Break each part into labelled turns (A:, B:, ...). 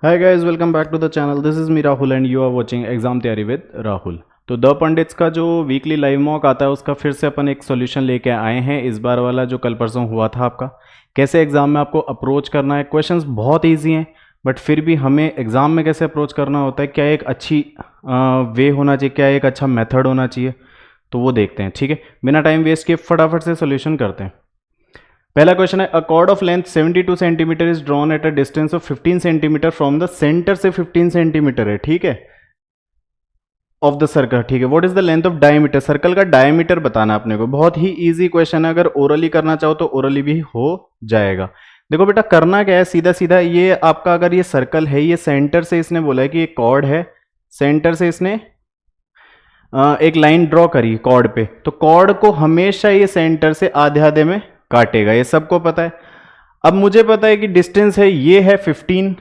A: Hi guys, welcome back to the channel. This is me Rahul and you are watching Exam Tayari with Rahul. तो the pandits का जो weekly live mock आता है उसका फिर से अपन एक सॉल्यूशन लेके आए हैं। इस बार वाला जो कल परसों हुआ था आपका, कैसे एग्जाम में आपको अप्रोच करना है। क्वेश्चंस बहुत इजी हैं बट फिर भी हमें एग्जाम में कैसे अप्रोच करना होता है, क्या एक अच्छी वे होना चाहिए, क्या एक अच्छा मेथड होना चाहिए, तो वो देखते हैं। ठीक है, बिना टाइम वेस्ट किए फटाफट से सॉल्यूशन करते हैं। पहला क्वेश्चन है, अ cord of length 72 centimetre is drawn at a distance of 15 centimetre from the centre से 15 सेंटीमीटर है, ठीक है, ऑफ द सर्कल। ठीक है, what is the length of diameter, circle का डायमीटर बताना अपने को। बहुत ही इजी क्वेश्चन है, अगर ओरली करना चाहो तो ओरली भी हो जाएगा। देखो बेटा, करना क्या है, सीधा सीधा ये आपका, अगर ये सर्कल है, ये सेंटर से इसने बोला है कि ये कॉर्ड है, सेंटर से इसने एक लाइन ड्रॉ करी कॉर्ड पे, तो कॉर्ड को हमेशा ये सेंटर से आधे आधे में काटेगा, ये सबको पता है। अब मुझे पता है कि डिस्टेंस है, ये है 15,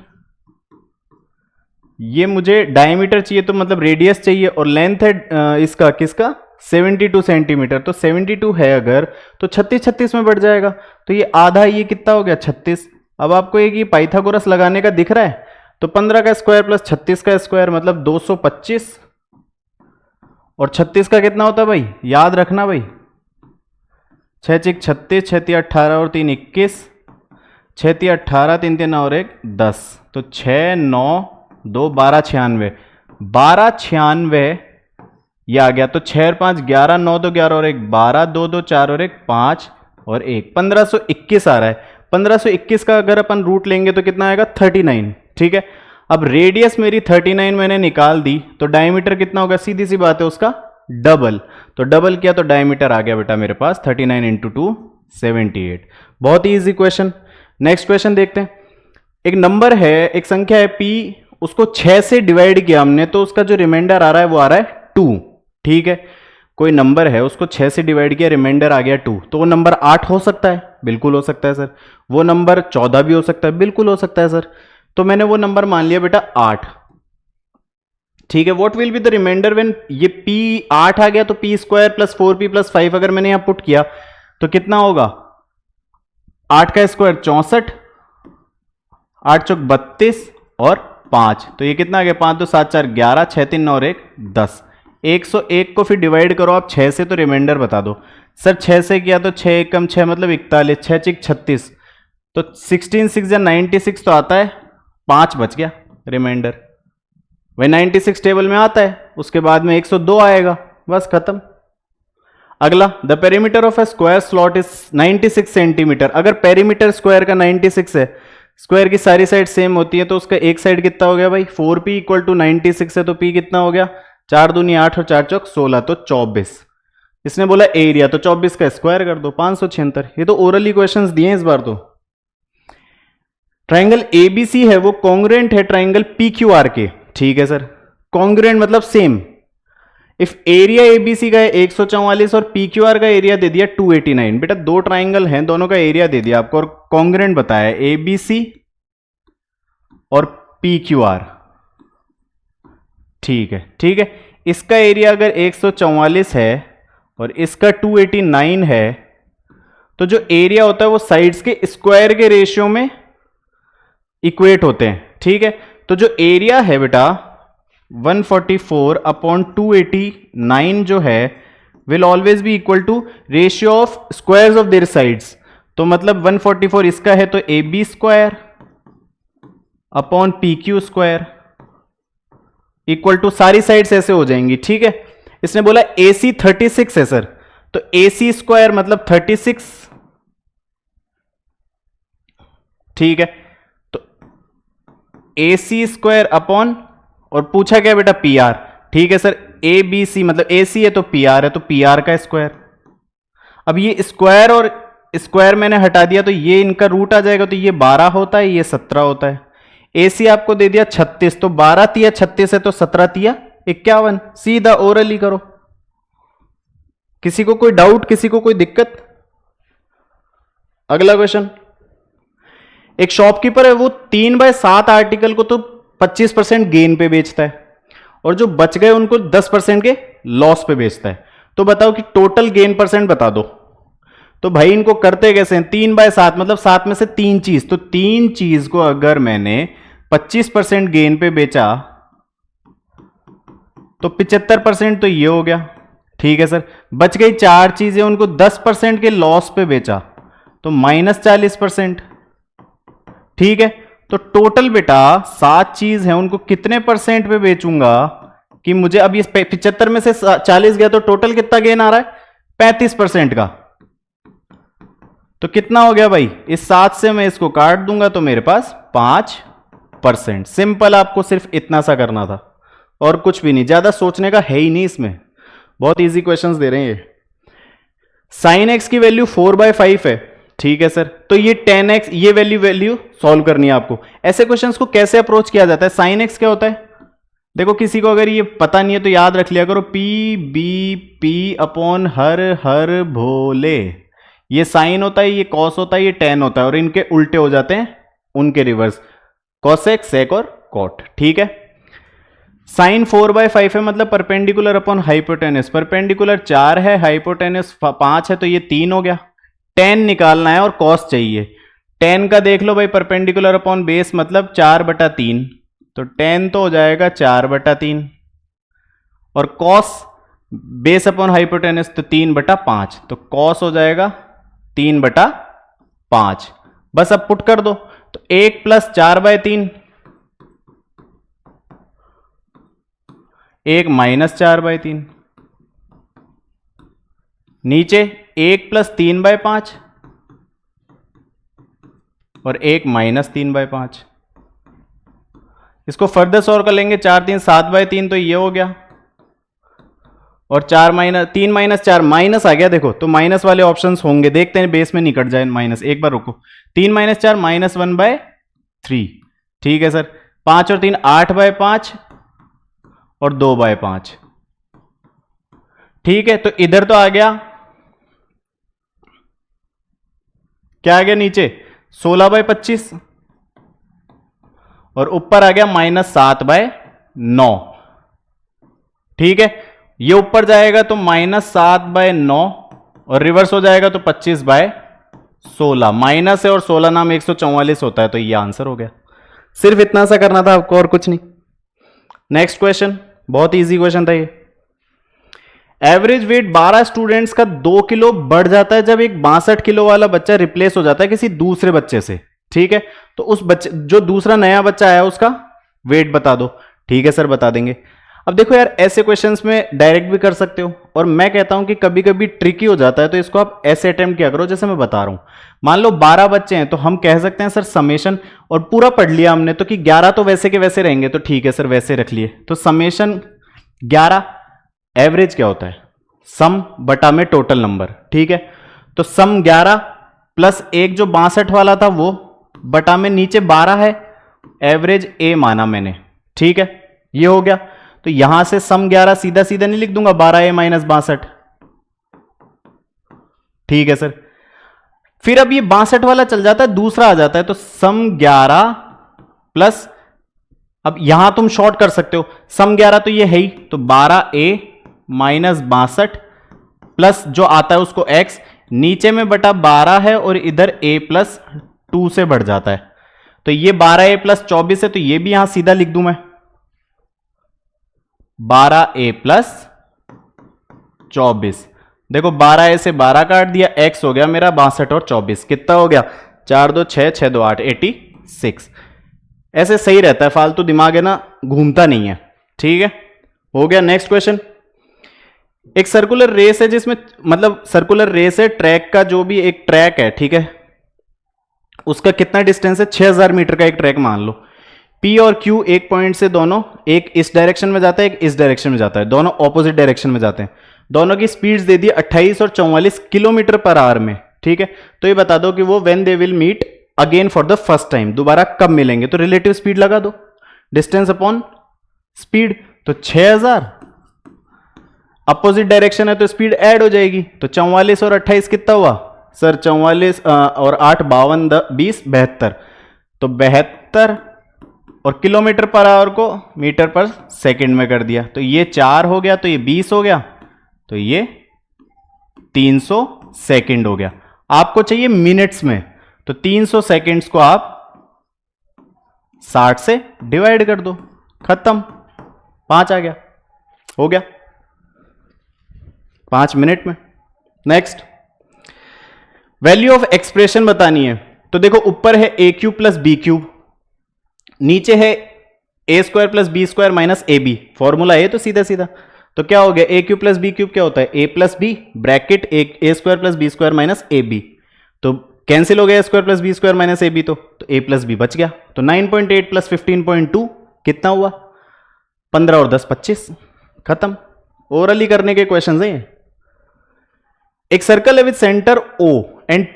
A: ये मुझे डायमीटर चाहिए तो मतलब रेडियस चाहिए, और लेंथ है इसका किसका 72 सेंटीमीटर, तो 72 है अगर, तो 36 में बढ़ जाएगा, तो ये आधा, ये कितना हो गया 36। अब आपको एक ये पाइथागोरस लगाने का दिख रहा है, तो 15 का स्क्वायर प्लस 36 का स्क्वायर मतलब 225, और 36 का कितना होता है भाई, याद रखना भाई, 6 चिक 36, 6 तिया 18 और 3 21, 6 तिया 18, 3 3 और 1 10, तो 6 9 2 12 96, 12 96 ये आ गया, तो 6 और 5 11, 9 2 11 और 1 12, 2 2 4 और 1 5 और 1 1521 आ रहा है। 1521 का अगर अपन रूट लेंगे तो कितना आएगा 39। ठीक है, अब रेडियस मेरी 39 मैंने निकाल दी, तो डायमीटर कितना होगा, सीधी सी बात है उसका डबल, तो डबल किया तो डायमीटर आ गया बेटा मेरे पास 39 इंटू 2 78। बहुत ही इजी क्वेश्चन। नेक्स्ट क्वेश्चन देखते हैं। एक नंबर है, एक संख्या है p, उसको 6 से डिवाइड किया हमने, तो उसका जो रिमाइंडर आ रहा है वो आ रहा है 2। ठीक है, कोई नंबर है उसको 6 से डिवाइड किया, रिमाइंडर आ गया 2, तो वो नंबर 8 हो सकता है, बिल्कुल हो सकता है सर। वो नंबर 14 भी हो सकता है, बिल्कुल हो सकता है सर। तो मैंने वो नंबर मान लिया बेटा 8। ठीक है, what will be the remainder when ये p 8 आ गया, तो p square plus 4p plus 5 अगर मैंने यहां पुट किया तो कितना होगा, 8 का स्क्वायर 64, 8 चौक 32 और 5, तो ये कितना आ गया, 5 2 7 4 11, 6 3 9 और 1 10। 101 को फिर डिवाइड करो आप 6 से, तो रिमाइंडर बता दो। सर 6 से किया तो 6 1 6 मतलब 41, 6 चिक 36, तो 16 6 या 96 तो आता है, 5 बच गया रिमाइंडर। वही 96 टेबल में आता है, उसके बाद में 102 आएगा, बस खत्म। अगला, the perimeter of a square slot is 96 centimetre. अगर पेरीमीटर स्क्वायर का 96 है, स्क्वायर की सारी साइड सेम होती है, तो उसका एक साइड कितना हो गया भाई, 4p इक्वल टू 96 है, तो p कितना हो गया, 4 दूनी 8 और 4 चौक 16, तो 24। इसने बोला एरिया, तो 24 का स्क्वायर कर दो, 576। ये तो ओरली क्वेश्चंस दिए इस बार तो। ट्राइंगल एबीसी है, वो कॉन्ग्रुएंट है ट्राइंगल पीक्यूआर के। ठीक है सर, कॉन्ग्रुएंट मतलब सेम। इफ एरिया एबीसी का है 144 और पीक्यूआर का एरिया दे दिया 289, बेटा दो ट्राइंगल हैं, दोनों का एरिया दे दिया आपको, और कॉन्ग्रुएंट बताया एबीसी और पीक्यूआर। ठीक है, ठीक है, इसका एरिया अगर 144 है और इसका 289 है, तो जो एरिया होता है वो साइड्स के स्क्वायर के रेशियो में इक्वेट होते हैं। ठीक है, तो जो एरिया है बेटा 144 अपॉन 289 जो है, will always be equal to ratio of squares of their sides. तो मतलब 144 इसका है, तो A B square upon P Q square equal to, सारी साइड्स ऐसे हो जाएंगी। ठीक है, इसने बोला ए सी 36 है सर, तो ए सी स्क्वायर मतलब 36। ठीक है, तो ए सी स्क्वायर अपॉन, और पूछा क्या बेटा पी आर। ठीक है सर, ए बी सी मतलब ए सी है तो पी आर है, तो पी आर का स्क्वायर। अब ये स्क्वायर और स्क्वायर मैंने हटा दिया, तो ये इनका रूट आ जाएगा, तो ये 12 होता है, ये 17 होता है। ए सी आपको दे दिया 36, तो 12 तिया 36 है, तो 17 तिया 51। सीधा ओरली करो। किसी को कोई डाउट, किसी को कोई दिक्कत? अगला क्वेश्चन, एक शॉपकीपर है, वो 3/7 आर्टिकल को तो 25% गेन पे बेचता है, और जो बच गए उनको 10% के लॉस पे बेचता है। तो बताओ कि टोटल गेन परसेंट बता दो। तो भाई इनको करते कैसे हैं, 3/7 मतलब 7 में से 3 चीज, तो 3 चीज को अगर मैंने 25% गेन पे बेचा तो 75% तो ये हो गया। ठीक है सर, बच गई 4 चीजें, उनको 10% के लॉस पे बेचा तो -40%। ठीक है, तो टोटल बेटा 7 चीज है, उनको कितने परसेंट पे बेचूंगा कि मुझे अब ये 75 में से 40 गया तो टोटल कितना गेन आ रहा है 35% का। तो कितना हो गया भाई, इस 7 से मैं इसको काट दूंगा तो मेरे पास 5%। सिंपल, आपको सिर्फ इतना सा करना था और कुछ भी नहीं, ज्यादा सोचने का है ही नहीं इसमें, बहुत इजी क्वेश्चंस दे रहे हैं ये। साइन एक्स की वैल्यू 4/5 है। ठीक है सर, तो ये 10x, ये वैल्यू सॉल्व करनी है आपको। ऐसे क्वेश्चंस को कैसे अप्रोच किया जाता है, साइन एक्स क्या होता है, देखो किसी को अगर ये पता नहीं है तो याद रख लिया करो, P/B अपॉन हर भोले। ये साइन होता है, ये कॉस होता है, ये टेन होता है, और इनके उल्टे हो जाते हैं उनके रिवर्स, कॉसेक, सेक और कॉट। ठीक है, साइन 4/5 है, मतलब परपेंडिकुलर अपॉन हाइपोटेनस। परपेंडिकुलर 4 है, हाइपोटेनस 5 है, तो ये 3 हो गया। टेन निकालना है और कॉस चाहिए। टेन का देख लो भाई, परपेंडिकुलर अपॉन बेस मतलब 4/3, तो टेन तो हो जाएगा 4/3, और कॉस बेस अपॉन हाइपोटेनस तो 3/5, तो कॉस हो जाएगा 3/5। बस अब पुट कर दो, तो 1 + 4/3, 1 - 4/3, नीचे 1 + 3/5 और 1 - 3/5। इसको फर्दर सॉल्व कर लेंगे, 4 3 7/3, तो ये हो गया, और 3 - 4 माइनस आ गया, देखो तो माइनस वाले ऑप्शंस होंगे, देखते हैं बेस में नहीं कट जाए माइनस, एक बार रुको। 3 - 4 -1/3। ठीक है सर, 5 और 3 8/5 और 2/5। ठीक है, तो इधर तो आ गया, क्या आ गया नीचे 16/25, और ऊपर आ गया -7/9। ठीक है, ये ऊपर जाएगा तो -7/9 और रिवर्स हो जाएगा तो 25/16। माइनस है और 16 नाम 144 होता है, तो ये आंसर हो गया। सिर्फ इतना सा करना था आपको और कुछ नहीं। नेक्स्ट क्वेश्चन, बहुत इजी क्वेश्चन था ये। एवरेज वेट 12 स्टूडेंट्स का 2 किलो बढ़ जाता है जब एक 62 किलो वाला बच्चा रिप्लेस हो जाता है किसी दूसरे बच्चे से। ठीक है, तो उस बच्चे, जो दूसरा नया बच्चा आया उसका वेट बता दो। ठीक है सर, बता देंगे। अब देखो यार, ऐसे क्वेश्चंस में डायरेक्ट भी कर सकते हो, और मैं कहता हूं कि कभी कभी ट्रिकी हो जाता है, तो इसको आप ऐसे अटेम्प्ट किया करो जैसे मैं बता रहा हूं। मान लो 12 बच्चे हैं, तो हम कह सकते हैं सर समेशन, और पूरा पढ़ लिया हमने तो कि 11 तो वैसे के वैसे रहेंगे, तो ठीक है सर वैसे रख लिए, तो समेशन 11। एवरेज क्या होता है, सम बटा में टोटल नंबर। ठीक है, तो सम 11 प्लस एक जो 62 वाला था वो बटा में नीचे 12 है, एवरेज ए माना मैंने। ठीक है, ये हो गया। तो यहां से सम 11 सीधा सीधा नहीं लिख दूंगा, 12a - 62। ठीक है सर, फिर अब ये 62 वाला चल जाता है, दूसरा आ जाता है, तो सम 11 प्लस, अब यहां तुम शॉर्ट कर सकते हो, सम 11 तो ये है ही, तो 12a - 62 प्लस जो आता है उसको x, नीचे में बटा 12 है और इधर a + 2 से बढ़ जाता है, तो ये 12a + 24 है, तो ये भी यहां सीधा लिख दूं मैं, 12a + 24। देखो 12a से 12 काट दिया, x हो गया मेरा 62 और 24, कितना हो गया 4 2 6 6 2 8 86। ऐसे सही रहता है, फालतू दिमाग है ना, घूमता नहीं है। ठीक है, हो गया। नेक्स्ट क्वेश्चन, एक सर्कुलर रेस है जिसमें, मतलब सर्कुलर रेस है, ट्रैक का जो भी एक ट्रैक है, ठीक है, उसका कितना डिस्टेंस है, 6000 मीटर का एक ट्रैक मान लो। P और Q एक पॉइंट से दोनों, एक इस डायरेक्शन में जाता है, एक इस डायरेक्शन में जाता है, दोनों ऑपोजिट डायरेक्शन में जाते हैं। दोनों की स्पीड्स दे दी 28 और 44 किलोमीटर पर आवर में। ठीक है, तो ये बता दो कि वो when they will meet again for the first time, दोबारा कब मिलेंगे, तो रिलेटिव स्पीड लगा दो, डिस्टेंस अपॉन स्पीड, तो 6000 अपोजिट डायरेक्शन है तो स्पीड ऐड हो जाएगी, तो 44 और 28 कितना हुआ सर, 44 और 8 52 20 72, तो 72 और किलोमीटर पर आवर को मीटर पर सेकंड में कर दिया, तो ये 4 हो गया, तो ये 20 हो गया, तो ये 300 सेकंड हो गया। आपको चाहिए मिनट्स में, तो 300 सेकंड्स को आप 60 से डिवाइड कर दो, खत्म, 5 आ गया, हो गया 5 मिनट में। नेक्स्ट, वैल्यू ऑफ एक्सप्रेशन बतानी है। तो देखो ऊपर है A cube plus B cube, नीचे है A square plus B square minus A B, formula है तो सीधा सीधा। तो क्या हो गया, A cube plus B cube क्या होता है, A plus B bracket A square plus B square minus A B, तो कैंसिल हो गया square plus B square minus A B, तो ए प्लस बी बच गया। तो 9.8 प्लस 15.2 कितना हुआ, 15 और 10 25, खत्म। ओरली करने के क्वेश्चन है। एक सर्कल है with centre O and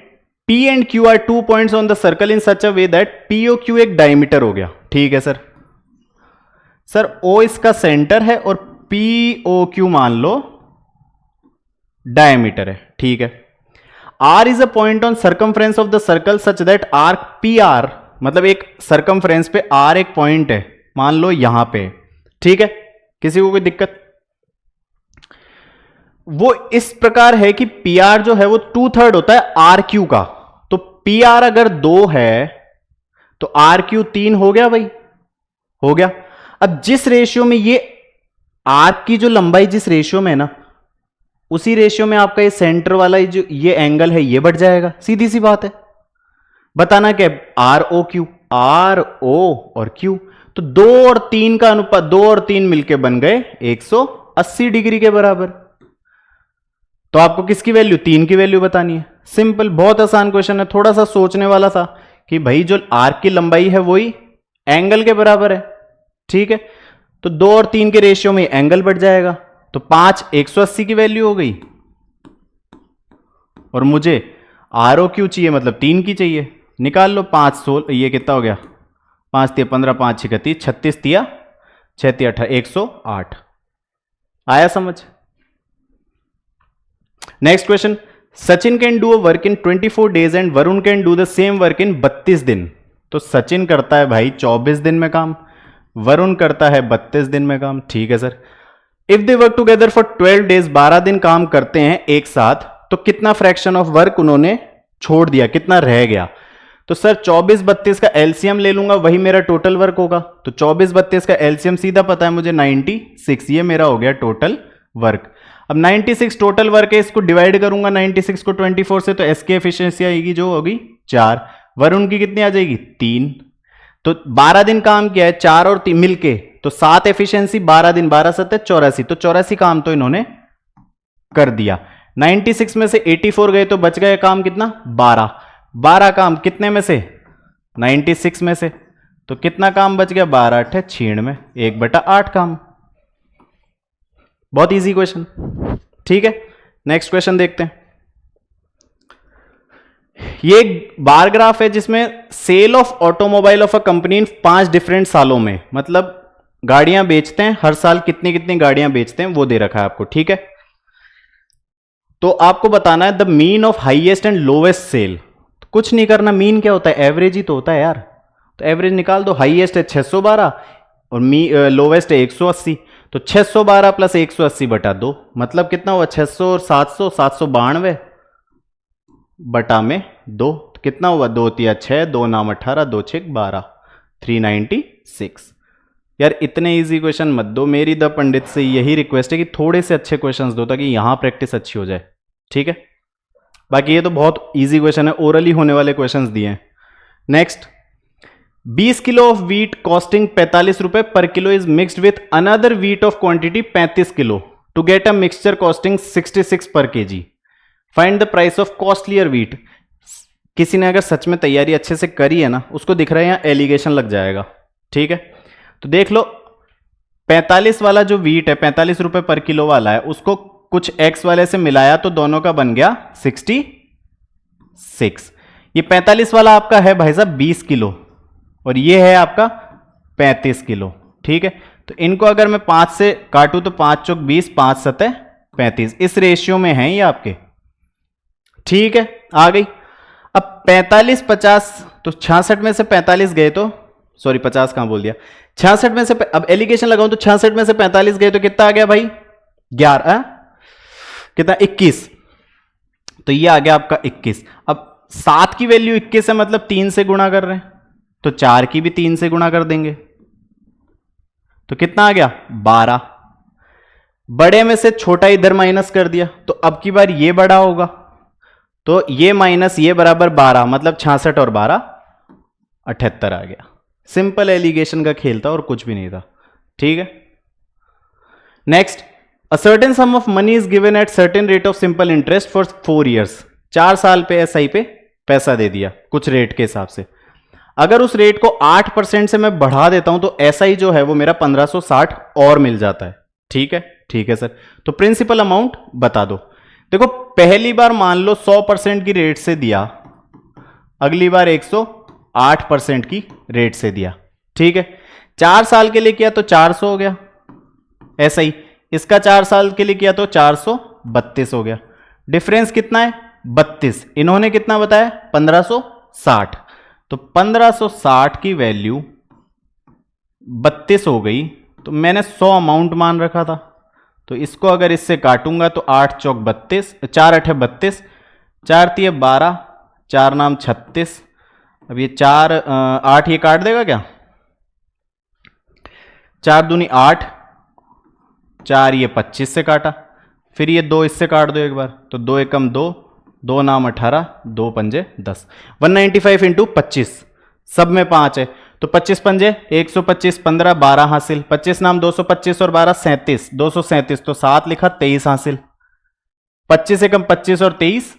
A: P and Q are 2 points on the circle in such a way that POQ एक डायमीटर हो गया, ठीक है सर। सर O इसका सेंटर है और POQ मान लो डायमीटर है, ठीक है। R is a point on circumference of the circle such that arc PR, मतलब एक सर्कमफ्रेंस पे R एक पॉइंट है, मान लो यहां पे, ठीक है। किसी को कोई दिक्कत? वो इस प्रकार है कि PR जो है वो 2/3 होता है RQ का, तो PR अगर 2 है तो RQ 3 हो गया भाई, हो गया। अब जिस रेशियो में ये आर्क की जो लंबाई जिस रेशियो में है ना, उसी रेशियो में आपका ये सेंटर वाला जो ये एंगल है ये बढ़ जाएगा, सीधी सी बात है। बताना क्या, ROQ, RO और Q, तो 2 और 3 का अनुपात, 2 और 3 मिलके बन गए 180 डिग्री के बराबर। तो आपको किसकी वैल्यू, 3 की वैल्यू बतानी है। सिंपल, बहुत आसान क्वेश्चन है, थोड़ा सा सोचने वाला था कि भाई जो आर्क की लंबाई है वही एंगल के बराबर है, ठीक है। तो 2 और 3 के रेशियो में एंगल बढ़ जाएगा, तो 5 180 की वैल्यू हो गई, और मुझे ROQ चाहिए मतलब 3 की चाहिए, निकाल लो। 5 16, ये कितना हो गया, 5 तिया 15, 5 6 30, 36 तिया 6 तिया 18, 108। आया समझ? Next question, Sachin can do a work in 24 days and Varun can do the same work in 32 दिन। तो सचिन करता है भाई 24 दिन में काम, वरुण करता है 32 दिन में काम, ठीक है sir. If they work together for 12 days, 12 दिन काम करते हैं एक साथ, तो कितना फ्रैक्शन ऑफ वर्क उन्होंने छोड़ दिया, कितना रह गया। तो सर 24 32 का एलसीएम ले लूंगा, वही मेरा टोटल वर्क होगा। तो 24 32 का एलसीएम सीधा पता है मुझे 96, ये मेरा हो गया टोटल वर्क। अब 96 टोटल वर्क है, इसको डिवाइड करूंगा 96 को 24 से, तो एस की एफिशिएंसी आएगी जो होगी 4, वरुण की कितनी आ जाएगी 3। तो 12 दिन काम किया है, 4 और 3 मिलके, तो 7 एफिशिएंसी, 12 दिन 12 7 84, तो 84 काम तो इन्होंने कर दिया। 96 में से 84 गए तो बच गए काम कितना, 12। 12 काम कितने में से, 96 में से, तो कितना काम बच गया, 12 8 96, 1/8 काम। बहुत इजी क्वेश्चन, ठीक है। नेक्स्ट क्वेश्चन देखते हैं। ये एक बार ग्राफ है जिसमें sale of automobile of a company in 5 different सालों में, मतलब गाड़ियां बेचते हैं हर साल, कितनी कितनी गाड़ियां बेचते हैं वो दे रखा है आपको, ठीक है। तो आपको बताना है the mean of highest and lowest sale. कुछ नहीं करना, मीन क्या होता है, एवरेज ही तो होता है यार। तो एवरेज निकाल दो, हाईएस्ट है 612 और लोवेस्ट है 180, तो 612 प्लस 180 बटा 2, मतलब कितना हुआ 600 और 700, 792 बटा में 2, तो कितना हुआ 2 तिया 6, 2 नाम 18, 2 6 12, 396। यार इतने इजी क्वेश्चन मत दो, मेरी द पंडित से यही रिक्वेस्ट है कि थोड़े से अच्छे क्वेश्चंस दो ताकि यहां प्रैक्टिस अच्छी हो जाए, ठीक है। बाकी ये तो बहुत इजी क्वेश्चन है, ओरली होने वाले क्वेश्चंस दिए हैं। Next, 20 kilo of wheat costing 45 रुपए per kilo is mixed with another wheat of quantity 35 kilo to get a mixture costing 66 per KG. Find the price of costlier wheat. किसी ने अगर सच में तैयारी अच्छे से करी है ना, उसको दिख रहा है यहां एलिगेशन लग जाएगा, ठीक है। तो देख लो 45 वाला जो वीट है 45 रुपए पर किलो वाला है, उसको कुछ एक्स वाले से मिलाया तो दोनों का बन गया 66। ये 45 वाला आपका है भाई साहब 20 किलो और ये है आपका 35 किलो, ठीक है। तो इनको अगर मैं 5 से काटूं तो 5 चौक 20, 5 सतह 35, इस रेशियो में है ये आपके, ठीक है। आ गई। अब 45 50, तो 66 में से 45 गए तो, सॉरी 50 कहां बोल दिया, 66 में से, अब एलिगेशन लगाऊं तो 66 में से 45 गए तो कितना आ गया भाई 11, कितना 21, तो ये आ गया आपका 21। अब 7 की वैल्यू 21 है, मतलब 3 से गुणा कर रहे हैं, तो 4 की भी 3 से गुणा कर देंगे, तो कितना आ गया 12। बड़े में से छोटा इधर माइनस कर दिया, तो अब की बार ये बड़ा होगा, तो ये माइनस ये बराबर 12, मतलब 66 और 12 78 आ गया। सिंपल एलिगेशन का खेल था और कुछ भी नहीं था। ठीक है, next, a certain some of money is given at certain rate of simple interest for 4 years। 4 साल पे एसआई पे पैसा दे दिया कुछ रेट के हिसाब से। अगर उस रेट को 8% से मैं बढ़ा देता हूं तो एसआई जो है वो मेरा 1560 और मिल जाता है। ठीक है, ठीक है सर। तो प्रिंसिपल अमाउंट बता दो। देखो, पहली बार मान लो 100% की रेट से दिया, अगली बार 108% की रेट से दिया। ठीक है, 4 साल के लिए किया तो 400 हो गया ऐसा ही, इसका 4 साल के लिए किया तो 432 हो गया। डिफरेंस कितना है 32, इन्होंने कितना बताया 1560, तो 1560 की वैल्यू 32 हो गई। तो मैंने 100 अमाउंट मान रखा था, तो इसको अगर इससे काटूंगा तो 8 चौक 32, 4 8 32, 4 3 12, 4 नाम 36। अब ये 4 8 ये काट देगा क्या, 4 दूनी 8, 4 ये 25 से काटा, फिर ये 2 इससे काट दो एक बार, तो 2 एकम 2, 2 नाम 18, 2 पंजे 10, 195 इंटू 25, सब में 5 है, तो 25 पंजे 125, 15 12 हासिल, 25 नाम 225 और 12 37, 237, तो 7 लिखा 23 हासिल, 25 एकम 25 और 23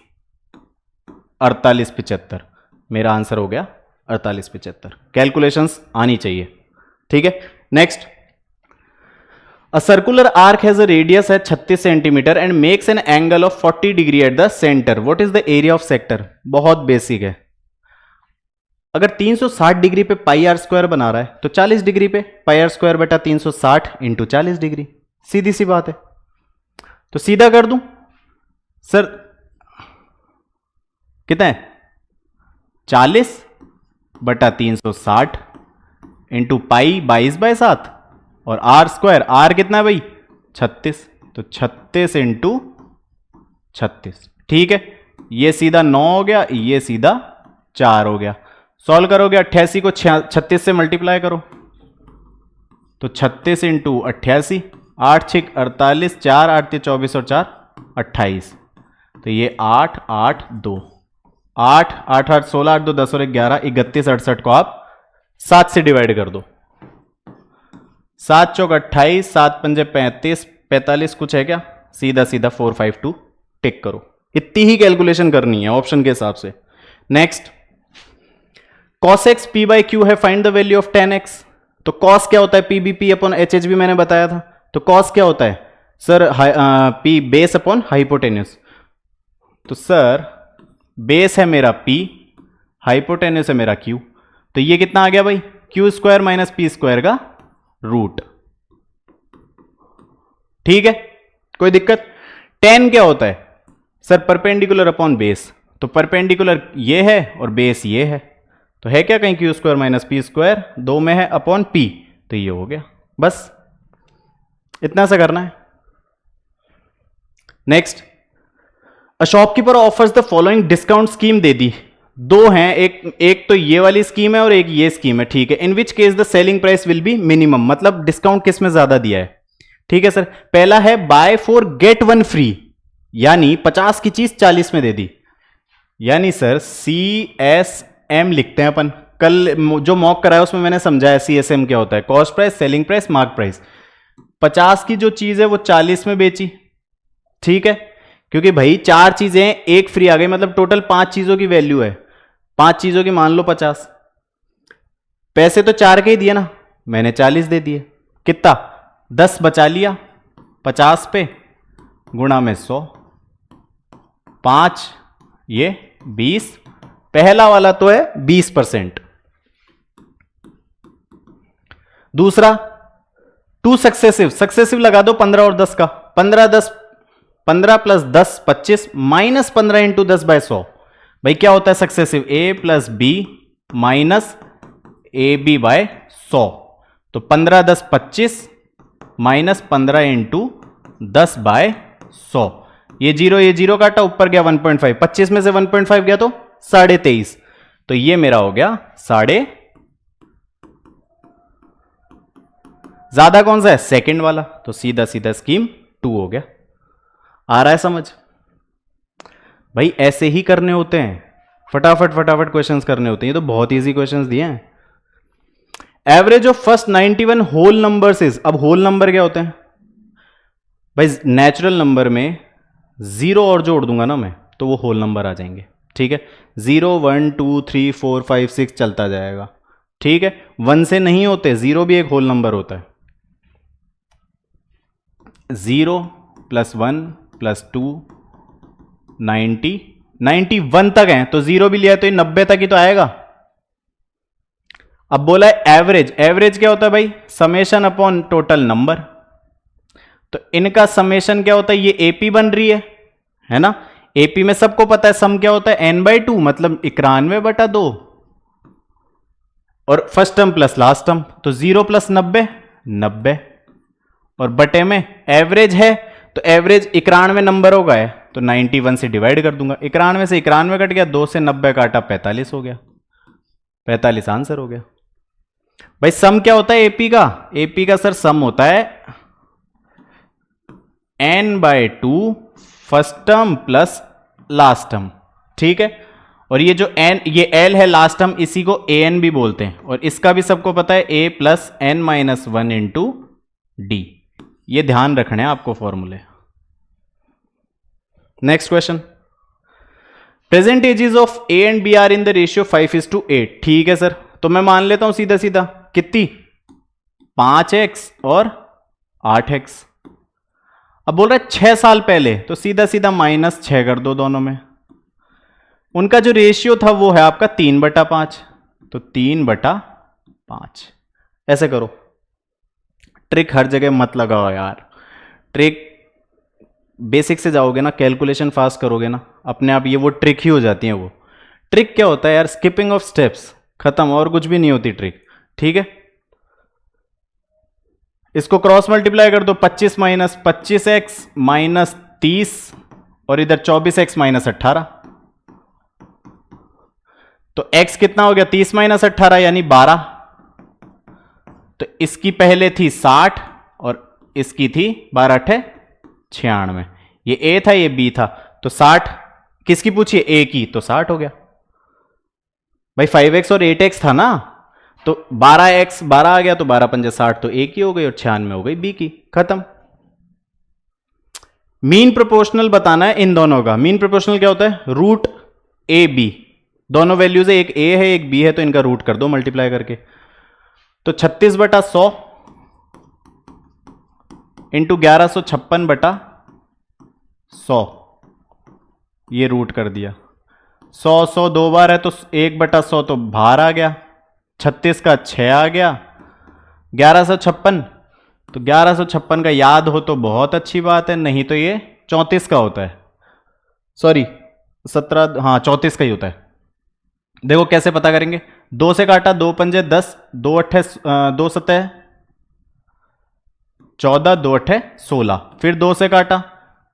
A: 48 75, मेरा आंसर हो गया 48 75। कैलकुलेशंस आनी चाहिए। ठीक है, next, A circular arc has a radius at 36 centimeter and makes an angle of 40 degree at the center. What is the area of sector? बहुत बेसिक है। अगर 360 डिग्री पे पाई आर स्क्वायर बना रहा है तो 40 डिग्री पे पाई आर स्क्वायर बटा 360 इंटू 40 डिग्री, सीधी सी बात है। तो सीधा कर दूं सर, कितना है 40 बटा 360 इंटू पाई 22/7 और आर स्क्वायर, आर कितना है भाई 36, तो 36 इंटू 36। ठीक है, ये सीधा 9 हो गया, ये सीधा 4 हो गया। सॉल्व करोगे 88 को 36 से मल्टीप्लाई करो, तो 36 इंटू 88, 8 6 48, 4 8 3 24 और 4 28, तो ये 8 8 2, 8 8 8 16, 8 2 10 और 11 31 68 को आप 7 से डिवाइड कर दो, 7 चौक 28, 7 पंजे 35, 45 कुछ है क्या, सीधा सीधा 452 टिक करो। इतनी ही कैलकुलेशन करनी है ऑप्शन के हिसाब से। Next, cos x p by q है, find the value of 10x। तो cos क्या होता है p b p upon h h भी मैंने बताया था। तो cos क्या होता है sir, p base upon hypotenuse. तो सर बेस है मेरा p, हाइपोटेन्यूस है मेरा q, तो ये कितना आ गया भाई Q square minus P square का रूट। ठीक है, कोई दिक्कत। tan क्या होता है सर, परपेंडिकुलर अपॉन बेस, तो परपेंडिकुलर ये है और बेस ये है, तो है क्या कहीं Q square minus P square, 2 में है अपॉन पी, तो ये हो गया, बस इतना सा करना है। Next, a shopkeeper offers the following discount scheme दे दी, 2 हैं, एक तो ये वाली स्कीम है और एक ये स्कीम है। ठीक है, in which case the selling price will be minimum, मतलब डिस्काउंट किस में ज्यादा दिया है। ठीक है सर, पहला है बाय 4 गेट 1 फ्री, यानी 50 की चीज 40 में दे दी, यानी सर CSM लिखते हैं अपन, कल जो मॉक कराया उसमें मैंने समझाया CSM क्या होता है, cost price, selling price, mark price. 50 की जो चीज है वो 40 में बेची। ठीक है, क्योंकि भाई 4 चीजें एक फ्री आ गई, मतलब टोटल 5 चीजों की वैल्यू है, 5 चीजों की मान लो 50, पैसे तो 4 के ही दिए ना, मैंने 40 दे दिए, कितना 10 बचा लिया, 50 पे गुणा में 100, 5 ये 20, पहला वाला तो है 20%। दूसरा 2 सक्सेसिव लगा दो 15 और 10 का, 15 प्लस 10 25 माइनस 15 इंटू 10/100, भाई क्या होता है successive, A plus B minus AB/100, तो 15 10 25 माइनस 15 इंटू 10/100, ये जीरो काटा, ऊपर गया 1.5, 25 में से 1.5 गया तो 23.5, तो ये मेरा हो गया 23.5 ज्यादा कौन सा है? सेकंड वाला, तो सीधा सीधा स्कीम 2 हो गया। आ रहा है समझ? भाई ऐसे ही करने होते हैं, फटाफट फटाफट क्वेश्चंस करने होते हैं, ये तो बहुत इजी क्वेश्चंस दिए हैं। Average of first 91 whole numbers is, अब होल नंबर क्या होते हैं भाई? नेचुरल नंबर में 0 और जोड़ दूंगा ना मैं, तो वो होल नंबर आ जाएंगे। ठीक है, 0 1 2 3 4 5 6 चलता जाएगा। ठीक है, 1 से नहीं होते, 0 भी एक होल नंबर होता है। 0 + 1 + 2 90 91 तक है, तो 0 भी लिया तो ये 90 तक ही तो आएगा। अब बोला है एवरेज, एवरेज क्या होता है भाई? Summation upon total number. तो इनका समेशन क्या होता है? ये एपी बन रही है ना? एपी में सबको पता है सम क्या होता है? n/2, मतलब 91/2, और first term plus last term, तो 0 + 90 90, और बटे में एवरेज है, तो एवरेज 91 नंबरों का है, तो 91 से डिवाइड कर दूंगा। 91 से 91 कट गया, 2 से 90 काटा, 45 हो गया। 45 आंसर हो गया। भाई सम क्या होता है एपी का? एपी का सर सम होता है n/2 first term plus last term. ठीक है, और ये जो n, ये l है लास्ट टर्म, इसी को an भी बोलते हैं, और इसका भी सबको पता है a + n - 1 × d। ये ध्यान रखने हैं आपको फॉर्मूले। Next question, present ages of a and b are in the ratio 5:8। ठीक है सर, तो मैं मान लेता हूं सीधा सीधा, कितनी? 5x और 8x। अब बोल रहा है 6 साल पहले, तो सीधा सीधा -6 कर दो दोनों में। उनका जो रेशियो था वो है आपका 3/5, तो 3/5 ऐसे करो। ट्रिक हर जगह मत लगाओ यार, ट्रिक बेसिक से जाओगे ना, कैलकुलेशन फास्ट करोगे ना, अपने आप ये वो ट्रिक ही हो जाती है। वो ट्रिक क्या होता है यार? स्किपिंग ऑफ स्टेप्स, खत्म, और कुछ भी नहीं होती ट्रिक। ठीक है, इसको क्रॉस मल्टीप्लाई कर दो, 25 - 25x - 30, और इधर 24x - 18, तो x कितना हो गया? 30 - 18 यानी 12। तो इसकी पहले थी 60 और इसकी थी 12 × 96। ये a था, ये b था, तो 60 किसकी पूछिए? a की, तो 60 हो गया। भाई 5x और 8x था ना, तो 12x 12 आ गया, तो 12 × 5 = 60, तो a की हो गई, और 96 हो गई b की, खत्म। मीन प्रोपोर्शनल बताना है इन दोनों का। मीन प्रोपोर्शनल क्या होता है? √ab, दोनों वैल्यूज है, एक a है एक b है, तो इनका रूट कर दो मल्टीप्लाई करके। तो 36/100 इंटू 1156/100, ये रूट कर दिया। 100 दो बार है, तो 1/100 तो बाहर आ गया, 36 का 6 आ गया, 1156, तो 1156 का याद हो तो बहुत अच्छी बात है, नहीं तो ये 34 का होता है, सॉरी 17, हाँ 34 का ही होता है। देखो कैसे पता करेंगे? 2 से काटा, 2 × 5 = 10, 2 × 8 = 2 × 7 = 14, 2 × 8 = 16, फिर 2 से काटा,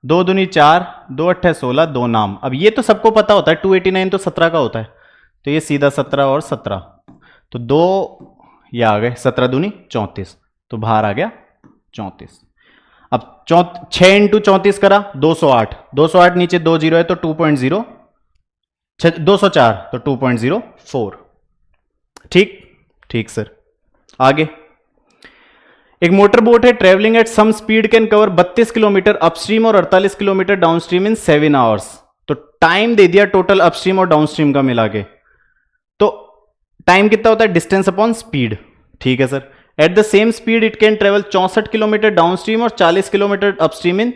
A: 2 दूनी 4, 2 × 8 = 16, 2 नाम। अब ये तो सबको पता होता है, 289 तो 17 का होता है, तो ये सीधा 17 और 17, तो 2 ये आ गए, 17 दूनी 34, तो बाहर आ गया 34। अब 6 × 34 करा, 208, 208 नीचे 2 0 है, तो 2.0, 204 तो 2.04। ठीक ठीक सर। आगे, एक मोटर बोट है travelling at some speed can cover 32 kilometre upstream और 48 किलोमीटर डाउनस्ट्रीम इन 7 आवर्स। तो टाइम दे दिया टोटल अपस्ट्रीम और डाउनस्ट्रीम का मिला के, तो टाइम कितना होता है? Distance upon speed. ठीक है sir, at the same speed it can travel 64 kilometre downstream और 40 किलोमीटर अपस्ट्रीम इन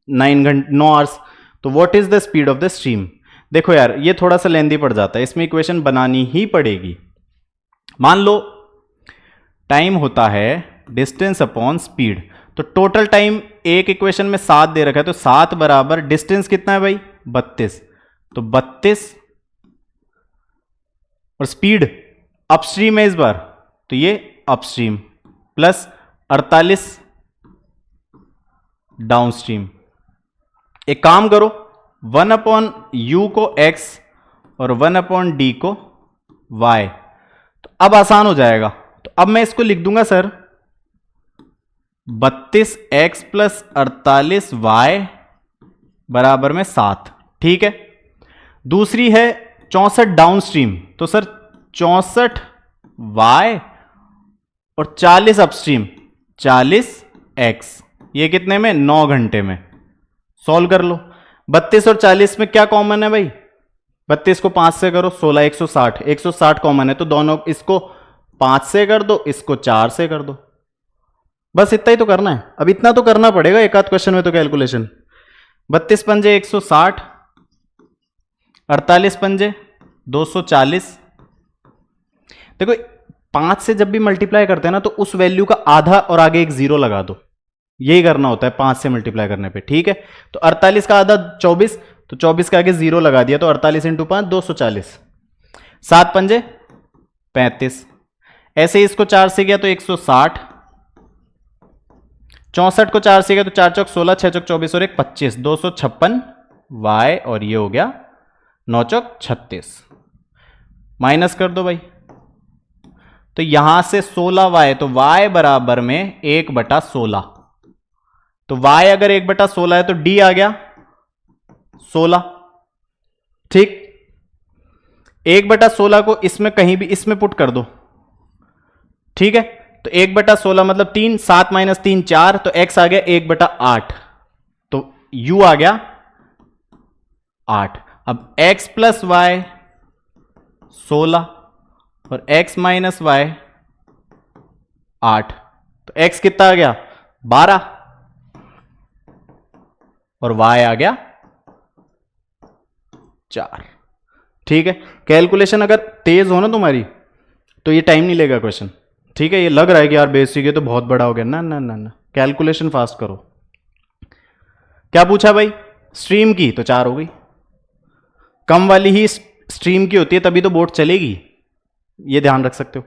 A: 9 आवर्स। तो what is the speed of the stream? देखो यार ये थोड़ा सा लेंदी पड़ जाता है, इसमें इक्वेशन बनानी ही पड़ेगी। मान लो टाइम होता है डिस्टेंस अपॉन स्पीड, तो टोटल टाइम एक इक्वेशन में 7 दे रखा है, तो 7 बराबर डिस्टेंस कितना है भाई? 32, तो 32 और स्पीड अपस्ट्रीम है इस बार, तो ये अपस्ट्रीम प्लस 48 डाउनस्ट्रीम। एक काम करो, 1/u को x और 1/d को y, तो अब आसान हो जाएगा। तो अब मैं इसको लिख दूंगा सर 32x प्लस 48y बराबर में 7। ठीक है। दूसरी है 64 डाउनस्ट्रीम, तो सर 64y और 40 अपस्ट्रीम 40x, ये कितने में 9 घंटे में। सॉल्व कर लो। 32 और 40 में क्या कॉमन है भाई? 32 को 5 से करो, 16 160, 160 कॉमन है, तो दोनों इसको 5 से कर दो, इसको 4 से कर दो। बस इतना ही तो करना है। अब इतना तो करना पड़ेगा एक आध क्वेश्चन में तो कैलकुलेशन। 32 पंजे 160, 48 पंजे 240। देखो 5 से जब भी मल्टीप्लाई करते हैं ना, तो उस वैल्यू का आधा और आगे एक जीरो लगा दो, यही करना होता है 5 से मल्टीप्लाई करने पे। ठीक है। तो 48 का आधा 24, तो 24 के आगे जीरो लगा दिया, तो 48 इंटू 5 240। 7 पंजे 35। ऐसे ही इसको 4 से गया तो 160। 64 को 4 से गया तो 4 चौक 16, 6 चौक 24 और 1 25, 256 y, और ये हो गया 9 चौक 36। माइनस कर दो भाई, तो यहां से 16y, तो y बराबर में 1/16। तो y अगर 1/16 है तो d आ गया 16। ठीक। 1/16 को इसमें कहीं भी इसमें पुट कर दो। ठीक है। तो 1/16 मतलब 3, 7 माइनस 3 4, तो x आ गया 1/8, तो u आ गया 8। अब x प्लस वाई 16 और x माइनस वाई 8, तो x कितना आ गया 12 और y आ गया 4। ठीक है। कैलकुलेशन अगर तेज हो ना तुम्हारी तो ये टाइम नहीं लेगा क्वेश्चन। ठीक है। ये लग रहा है कि यार बेसिक है तो बहुत बड़ा हो गया, ना ना ना ना, कैलकुलेशन फास्ट करो। क्या पूछा भाई? स्ट्रीम की, तो 4 हो गई। कम वाली ही स्ट्रीम की होती है तभी तो बोट चलेगी, ये ध्यान रख सकते हो।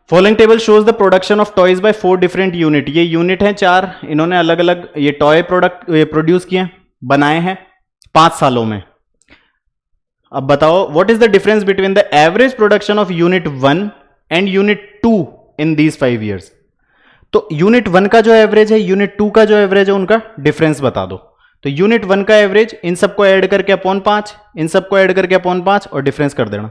A: Following table shows the production of toys by 4 different unit. ये यूनिट है 4, इन्होंने अलग अलग ये टॉय प्रोडक्ट प्रोड्यूस किए, बनाए हैं 5 सालों में। अब बताओ what is the difference between the average production of unit 1 and unit 2 in these 5 years. तो यूनिट 1 का जो एवरेज है, यूनिट 2 का जो एवरेज है, उनका डिफरेंस बता दो। तो यूनिट 1 का एवरेज इन सबको ऐड करके अपॉन 5, इन सबको ऐड करके अपॉन 5 और डिफरेंस कर देना।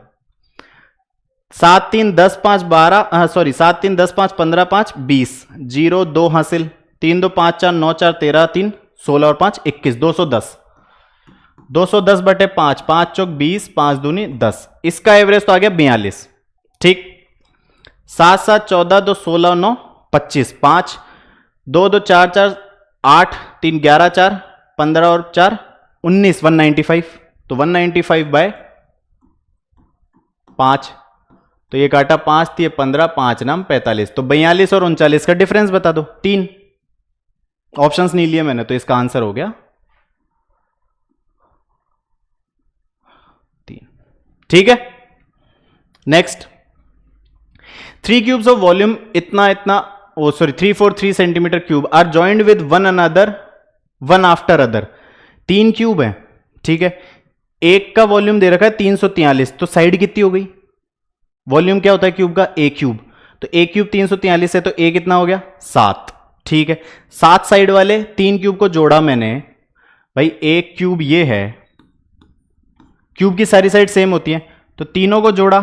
A: 7 3 10 5 12, सॉरी 7 3 10 5 15 5 20, 0 2 हासिल, 3 2 5 4 9 4 13 3 16 और 5 21, 210। 210 बटे 5, 5 चौक 20, 5 दूनी 10, इसका एवरेज तो आ गया 42। ठीक। 7 7 14 2 16 9 25, 5 2 2 4 4 8 3 11 4 15 और 4 19, 195। तो 195 बाय 5, तो ये काटा 5 थी 15, 5 नाम 45, तो 42 और 39 का डिफरेंस बता दो। 3 ऑप्शंस नहीं लिए मैंने, तो इसका आंसर हो गया 3। ठीक है। नेक्स्ट, 3 क्यूब्स ऑफ वॉल्यूम इतना इतना, oh sorry 343 centimetre cube are joined with one another one after other. 3 cube है। ठीक है। एक का वॉल्यूम दे रखा है 343, तो साइड कितनी हो गई? वॉल्यूम क्या होता है क्यूब का? ए क्यूब। तो ए क्यूब 343 है, तो ए कितना हो गया 7। ठीक है। 7 साइड वाले 3 क्यूब को जोड़ा मैंने भाई, एक क्यूब ये है, क्यूब की सारी साइड सेम होती है, तो तीनों को जोड़ा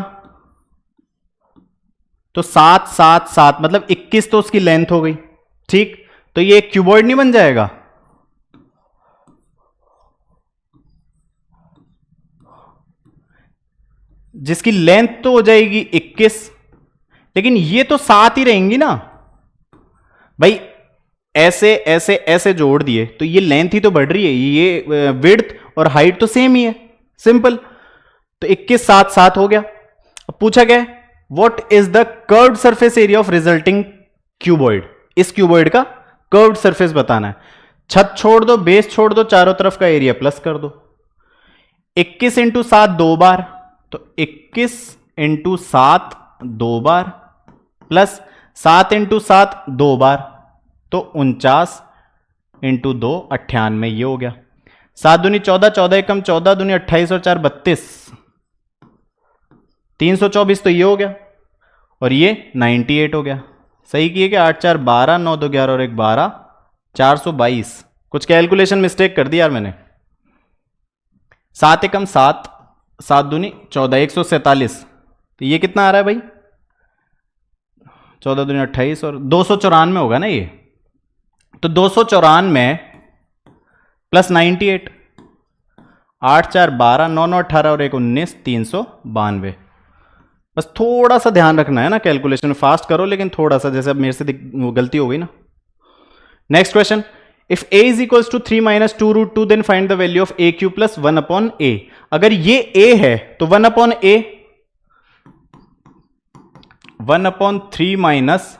A: तो 7 7 7 मतलब 21, तो उसकी लेंथ हो गई। ठीक। तो ये एक क्यूबॉइड नहीं बन जाएगा? जिसकी लेंथ तो हो जाएगी 21, लेकिन ये तो 7 ही रहेंगी ना भाई। ऐसे ऐसे ऐसे जोड़ दिए तो ये लेंथ ही तो बढ़ रही है, ये विड्थ और हाइट तो सेम ही है, सिंपल। तो 21 7 7 हो गया। अब पूछा गया what is the curved surface area of resulting cuboid. इस क्यूबॉइड का कर्व्ड सरफेस बताना है। छत छोड़ दो, बेस छोड़ दो, चारों तरफ का एरिया प्लस कर दो। 21 इंटू 7 2 बार, तो 21 इंटू 7 2 बार, प्लस 7 इंटू 7 2 बार, तो 49 इंटू 2 98, ये हो गया। 7 दूनी 14, 14 एकम 14 दूनी 28 और 4 32, 324, तो ये हो गया। और ये 98 हो गया। सही किए कि 8 4 12, 9 2 11 और 1 12, 422। कुछ कैलकुलेशन मिस्टेक कर दी यार मैंने। 7 एकम 7, 7 दूनी 14, 147। तो ये कितना आ रहा है भाई? 14 दूनी 28 और 294 होगा ना ये। तो 294 प्लस 98, 8 4 12, 9 9 18 और 1 19, 392। बस थोड़ा सा ध्यान रखना है ना कैलकुलेशन में, फास्ट करो लेकिन थोड़ा सा, जैसे अब मेरे से वो गलती हो गई ना। Next question, if a is equals to 3 minus 2 root 2 then find the value of a cube plus 1 upon a। अगर ये a है तो 1 upon a 1 upon 3 minus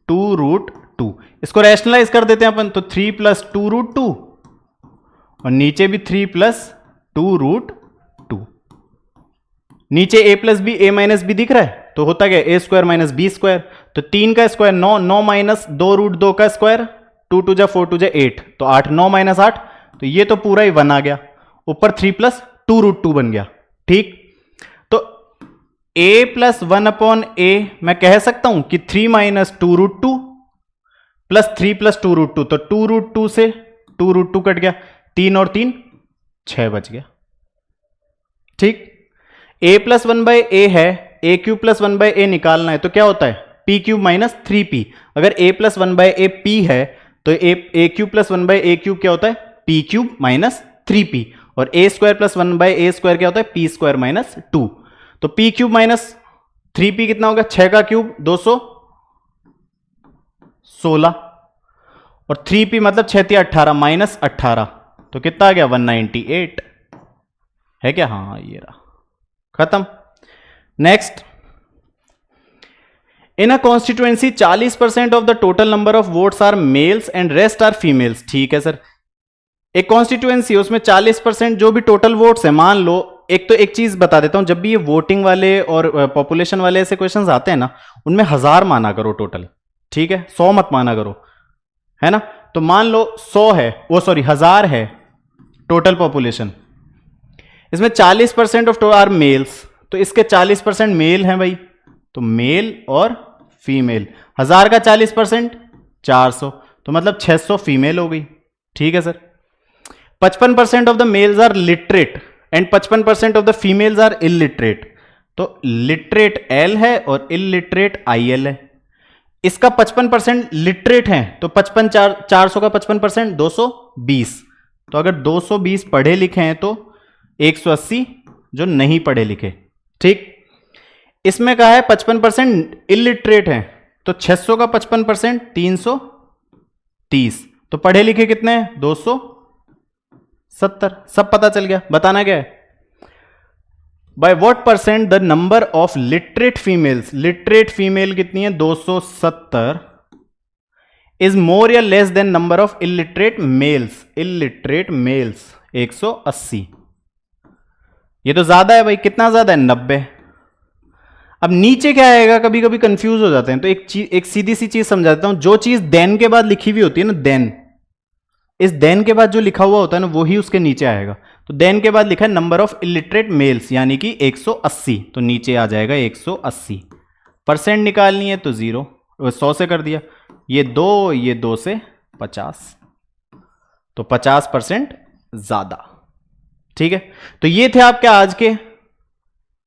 A: 2 root 2, इसको रैशनलाइज कर देते हैं अपन, तो 3 प्लस 2 रूट 2 और नीचे भी 3 प्लस 2 रूट 2। नीचे a plus B, a minus B दिख रहा है, तो होता क्या a square minus B square. तो 3 का स्क्वायर 9, 9 माइनस 2 रूट 2 का स्क्वायर, 2 2 जा 4 2 जा 8, तो 8 9 माइनस 8, तो ये तो पूरा ही 1 आ गया। ऊपर 3 प्लस 2 रूट 2 बन गया। ठीक, तो a प्लस 1 अपॉन a मैं कह सकता हूं कि 3 minus 2 root 2 plus 3 plus 2 root 2, तो 2 रूट 2 से 2 रूट 2 कट गया, 3 और 3 6 बच गया। ठीक, a प्लस 1 बाय ए है, a क्यूब प्लस 1 बाय ए निकालना है, तो क्या होता है p क्यूब माइनस 3p। अगर a plus 1 by A p है तो a cube plus 1 by A cube क्या होता है p क्यूब माइनस 3p, और a square plus 1 by A square क्या होता है p स्क्वायर माइनस 2। तो p क्यूब माइनस 3p कितना होगा, 6 का क्यूब 216, और 3p मतलब 6 3 18 माइनस 18, तो कितना आ गया 198 है क्या? हाँ ये रहा, खत्म। Next, in a constituency 40% of the total number of votes are males and rest are females. ठीक है सर, एक कॉन्स्टिट्यूएंसी उसमें 40% जो भी टोटल वोट्स है, मान लो, एक तो एक चीज बता देता हूं, जब भी ये वोटिंग वाले और पॉपुलेशन वाले ऐसे क्वेश्चंस आते हैं ना, उनमें 1000 माना करो टोटल। ठीक है, 100 मत माना करो, है ना। तो मान लो 100 है, वो सॉरी 1000 है टोटल पॉपुलेशन, इसमें 40% ऑफ आर मेल्स, तो इसके 40% मेल हैं भाई, तो मेल और फीमेल। 1000 का 40% 400, तो मतलब 600 फीमेल हो गई। ठीक है sir. 55% of the males are literate and 55% of the females are illiterate, तो लिटरेट एल है और इलिटरेट आई एल है। इसका 55% लिटरेट है, तो 55 400 का 55% 220, तो अगर 220 पढ़े लिखे हैं तो 180 जो नहीं पढ़े लिखे। ठीक, इसमें कहा है 55% इलिटरेट है, तो 600 का 55% 330, तो पढ़े लिखे कितने हैं 270। सब पता चल गया। बताना क्या है, by what percent the number of literate females, literate female कितनी है 270, इज मोर या less than number of illiterate males, illiterate males 180। ये तो ज्यादा है भाई, कितना ज्यादा है 90। अब नीचे क्या आएगा, कभी कभी कंफ्यूज हो जाते हैं, तो एक सीधी सी चीज समझाता हूं। जो चीज देन के बाद लिखी हुई होती है ना, देन, इस देन के बाद जो लिखा हुआ होता है ना, वो ही उसके नीचे आएगा। तो देन के बाद लिखा है नंबर ऑफ इलिटरेट मेल्स, यानी कि 180, तो नीचे आ जाएगा 180। परसेंट निकालनी है तो 0, 100 से कर दिया, ये 2 से 50, तो 50% ज्यादा। ठीक है, तो ये थे आपके आज के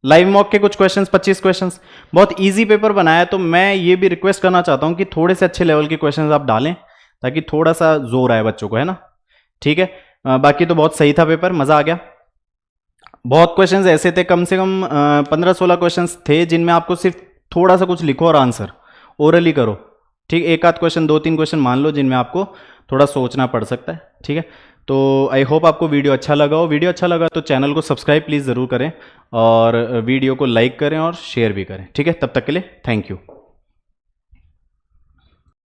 A: लाइव मॉक के कुछ क्वेश्चंस, 25 क्वेश्चंस। बहुत इजी पेपर बनाया, तो मैं ये भी रिक्वेस्ट करना चाहता हूं कि थोड़े से अच्छे लेवल के क्वेश्चंस आप डालें, ताकि थोड़ा सा जोर आए बच्चों को, है ना। ठीक है, बाकी तो बहुत सही था पेपर, मजा आ गया। बहुत क्वेश्चंस ऐसे थे, कम से कम 15-16 क्वेश्चंस थे जिनमें आपको सिर्फ थोड़ा सा कुछ लिखो और आंसर ओरली करो। ठीक, एक आध क्वेश्चन, 2-3 क्वेश्चन मान लो जिनमें आपको थोड़ा सोचना पड़ सकता है। ठीक है, तो आई होप आपको वीडियो अच्छा लगा हो। वीडियो अच्छा लगा तो चैनल को सब्सक्राइब प्लीज़ ज़रूर करें, और वीडियो को लाइक करें और शेयर भी करें। ठीक है, तब तक के लिए थैंक यू।